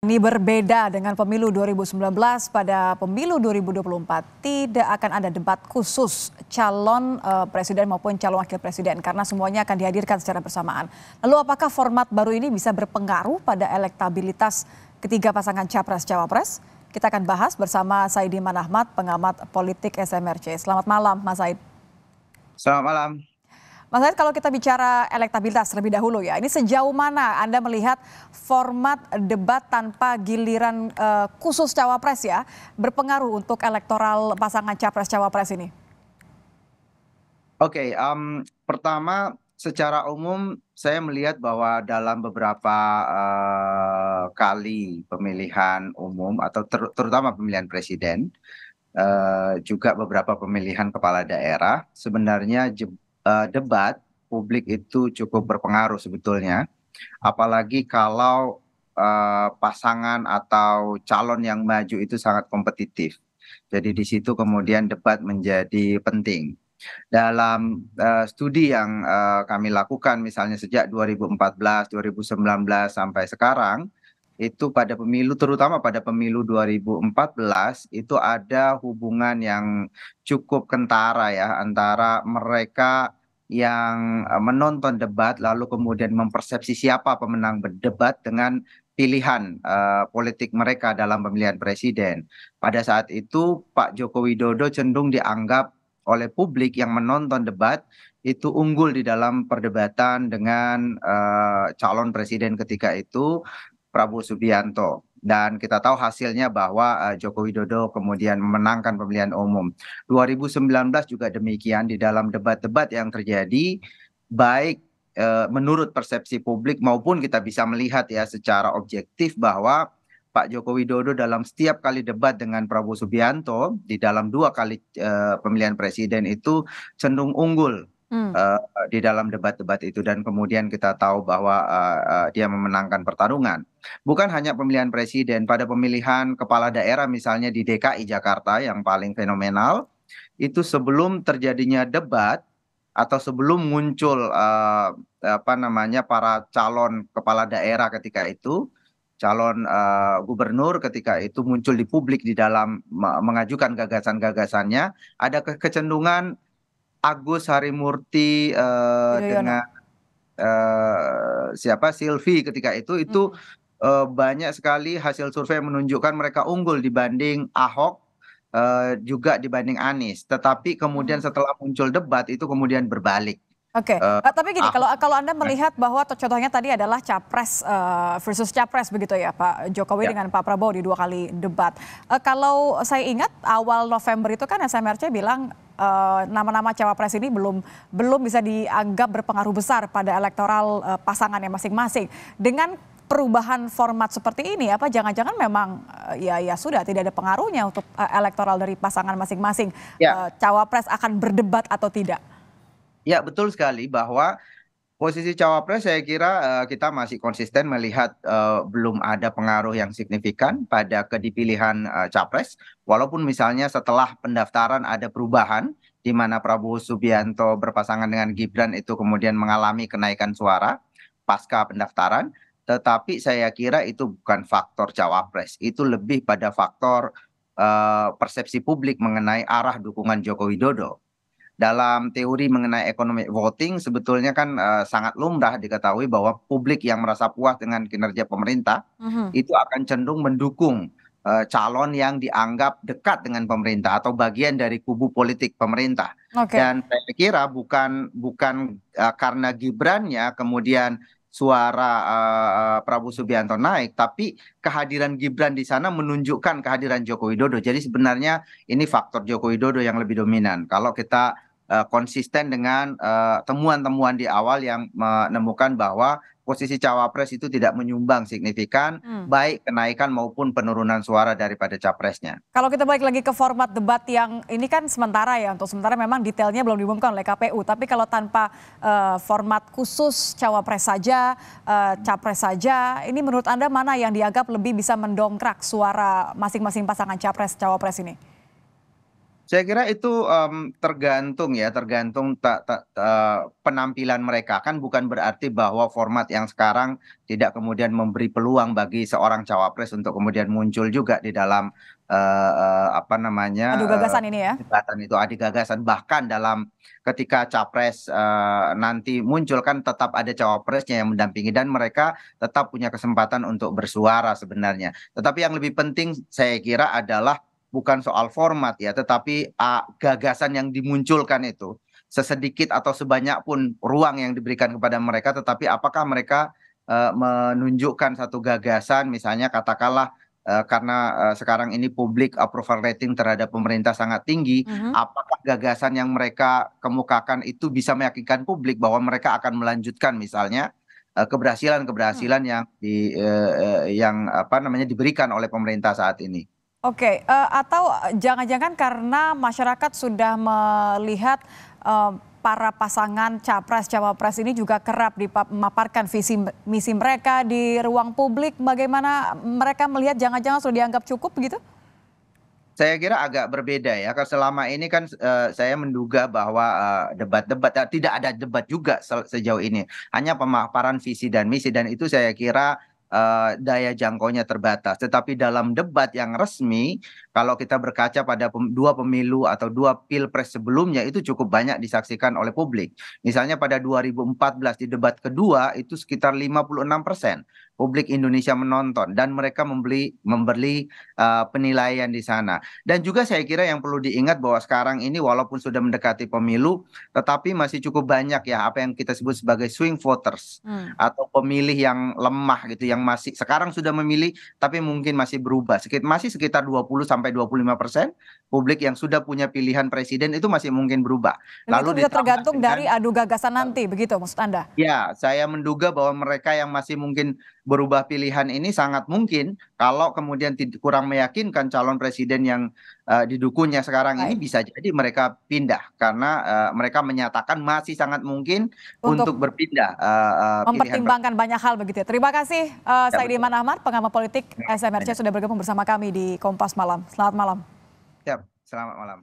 Ini berbeda dengan pemilu 2019, pada pemilu 2024 tidak akan ada debat khusus calon presiden maupun calon wakil presiden karena semuanya akan dihadirkan secara bersamaan. Lalu apakah format baru ini bisa berpengaruh pada elektabilitas ketiga pasangan capres-cawapres? Kita akan bahas bersama Said Iman Ahmad, pengamat politik SMRC. Selamat malam Mas Said. Selamat malam. Mas Said, kalau kita bicara elektabilitas terlebih dahulu ya, ini sejauh mana Anda melihat format debat tanpa giliran khusus cawapres ya berpengaruh untuk elektoral pasangan capres-cawapres ini? Oke, pertama secara umum saya melihat bahwa dalam beberapa kali pemilihan umum atau terutama pemilihan presiden, juga beberapa pemilihan kepala daerah, sebenarnya debat publik itu cukup berpengaruh sebetulnya. Apalagi kalau pasangan atau calon yang maju itu sangat kompetitif. Jadi di situ kemudian debat menjadi penting. Dalam studi yang kami lakukan misalnya sejak 2014, 2019 sampai sekarang, itu pada pemilu terutama pada pemilu 2014 itu ada hubungan yang cukup kentara ya antara mereka yang menonton debat lalu kemudian mempersepsi siapa pemenang berdebat dengan pilihan politik mereka dalam pemilihan presiden. Pada saat itu Pak Joko Widodo cenderung dianggap oleh publik yang menonton debat itu unggul di dalam perdebatan dengan calon presiden ketika itu Prabowo Subianto. Dan kita tahu hasilnya bahwa Joko Widodo kemudian memenangkan pemilihan umum. 2019 juga demikian di dalam debat-debat yang terjadi, baik menurut persepsi publik maupun kita bisa melihat ya secara objektif bahwa Pak Joko Widodo dalam setiap kali debat dengan Prabowo Subianto di dalam dua kali pemilihan presiden itu cenderung unggul di dalam debat-debat itu dan kemudian kita tahu bahwa dia memenangkan pertarungan. Bukan hanya pemilihan presiden, pada pemilihan kepala daerah misalnya di DKI Jakarta yang paling fenomenal itu sebelum terjadinya debat atau sebelum muncul apa namanya para calon kepala daerah ketika itu calon gubernur ketika itu muncul di publik di dalam mengajukan gagasan-gagasannya ada kecenderungan Agus Harimurti Yudhoyono. dengan siapa Silvi ketika itu banyak sekali hasil survei menunjukkan mereka unggul dibanding Ahok juga dibanding Anies. Tetapi kemudian setelah muncul debat itu kemudian berbalik. Oke, tapi gini, Ahok kalau Anda melihat bahwa contohnya tadi adalah capres versus capres begitu ya, Pak Jokowi ya, dengan Pak Prabowo di dua kali debat. Kalau saya ingat awal November itu kan SMRC bilang nama-nama cawapres ini belum bisa dianggap berpengaruh besar pada elektoral pasangannya masing-masing. Dengan perubahan format seperti ini, apa jangan-jangan memang ya sudah tidak ada pengaruhnya untuk elektoral dari pasangan masing-masing, ya, cawapres akan berdebat atau tidak? ya betul sekali bahwa posisi cawapres saya kira kita masih konsisten melihat belum ada pengaruh yang signifikan pada kedipilihan capres. Walaupun misalnya setelah pendaftaran ada perubahan di mana Prabowo Subianto berpasangan dengan Gibran itu kemudian mengalami kenaikan suara pasca pendaftaran. Tetapi saya kira itu bukan faktor cawapres, itu lebih pada faktor persepsi publik mengenai arah dukungan Joko Widodo. Dalam teori mengenai economic voting sebetulnya kan sangat lumrah diketahui bahwa publik yang merasa puas dengan kinerja pemerintah itu akan cenderung mendukung calon yang dianggap dekat dengan pemerintah atau bagian dari kubu politik pemerintah. Oke. Dan saya kira bukan karena Gibrannya kemudian suara Prabowo Subianto naik, tapi kehadiran Gibran di sana menunjukkan kehadiran Joko Widodo. Jadi sebenarnya ini faktor Joko Widodo yang lebih dominan. Kalau kita konsisten dengan temuan-temuan di awal yang menemukan bahwa posisi cawapres itu tidak menyumbang signifikan baik kenaikan maupun penurunan suara daripada capresnya. Kalau kita balik lagi ke format debat yang ini kan sementara ya, untuk sementara memang detailnya belum diumumkan oleh KPU. Tapi kalau tanpa format khusus cawapres saja, capres saja, ini menurut Anda mana yang dianggap lebih bisa mendongkrak suara masing-masing pasangan capres cawapres ini? Saya kira itu tergantung ya, tergantung penampilan mereka. Kan bukan berarti bahwa format yang sekarang tidak kemudian memberi peluang bagi seorang cawapres untuk kemudian muncul juga di dalam apa namanya Adu gagasan ini ya. perdebatan itu, adu gagasan. Bahkan dalam ketika capres nanti muncul kan tetap ada cawapresnya yang mendampingi dan mereka tetap punya kesempatan untuk bersuara sebenarnya. Tetapi yang lebih penting saya kira adalah bukan soal format ya, tetapi gagasan yang dimunculkan itu sesedikit atau sebanyak pun ruang yang diberikan kepada mereka, tetapi apakah mereka menunjukkan satu gagasan, misalnya katakanlah karena sekarang ini publik approval rating terhadap pemerintah sangat tinggi, Mhm. apakah gagasan yang mereka kemukakan itu bisa meyakinkan publik bahwa mereka akan melanjutkan misalnya Hmm. keberhasilan-keberhasilan yang apa namanya diberikan oleh pemerintah saat ini. Oke, atau jangan-jangan karena masyarakat sudah melihat para pasangan capres cawapres ini juga kerap memaparkan visi misi mereka di ruang publik, bagaimana mereka melihat jangan-jangan sudah dianggap cukup begitu? Saya kira agak berbeda ya, karena selama ini kan saya menduga bahwa debat-debat tidak ada debat juga sejauh ini. Hanya pemaparan visi dan misi dan itu saya kira daya jangkaunya terbatas. Tetapi dalam debat yang resmi, kalau kita berkaca pada dua pemilu atau dua pilpres sebelumnya itu cukup banyak disaksikan oleh publik. Misalnya pada 2014 di debat kedua itu sekitar 56% publik Indonesia menonton dan mereka memberi penilaian di sana. Dan juga saya kira yang perlu diingat bahwa sekarang ini walaupun sudah mendekati pemilu, tetapi masih cukup banyak ya apa yang kita sebut sebagai swing voters Hmm. atau pemilih yang lemah gitu, yang masih sekarang sudah memilih tapi mungkin masih berubah. Masih sekitar 20 sampai 25% publik yang sudah punya pilihan presiden itu masih mungkin berubah. Dan itu Lalu bisa ditambah tergantung dengan dari adu gagasan nanti, begitu maksud Anda? ya, saya menduga bahwa mereka yang masih mungkin berubah pilihan ini sangat mungkin kalau kemudian kurang meyakinkan calon presiden yang didukungnya sekarang ini Baik. bisa jadi mereka pindah karena mereka menyatakan masih sangat mungkin Untuk untuk berpindah pilihan mempertimbangkan banyak hal begitu ya. Terima kasih ya, Said betul. Iman Ahmad, pengamat politik Ya, SMRC sudah bergabung bersama kami di Kompas Malam. Selamat malam. siap. Selamat malam.